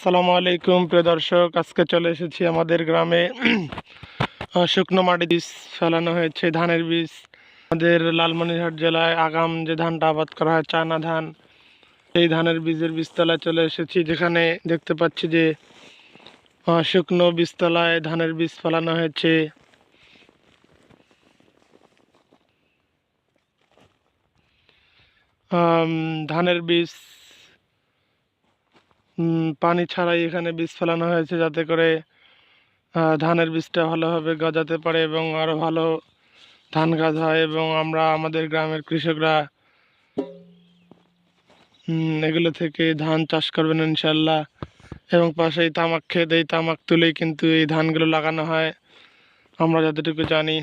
আসসালামু আলাইকুম প্রিয় দর্শক, আজকে চলে এসেছি আমাদের গ্রামে। শুকনো মাটি বীজ ফেলানো হয়েছে, ধানের বীজ। আমাদের লালমনিরহাট জেলায় আগাম যে ধানটা আবাদ করা হয়, চায়না ধান, সেই ধানের বীজের বীজতলায় চলে এসেছি, যেখানে দেখতে পাচ্ছি যে শুকনো বীজতলায় ধানের বীজ ফেলানো হয়েছে। ধানের বীজ পানি ছাড়াই এখানে বীজ ফেলানো হয়েছে, যাতে করে ধানের বীজটা ভালোভাবে গজাতে পারে এবং আরও ভালো ধান গাছ হয়, এবং আমরা আমাদের গ্রামের কৃষকরা এগুলো থেকে ধান চাষ করবেন ইনশাল্লাহ। এবং পাশেই তামাক ক্ষেত, এই তামাক তুলেই কিন্তু এই ধানগুলো লাগানো হয়, আমরা যতটুকু জানি।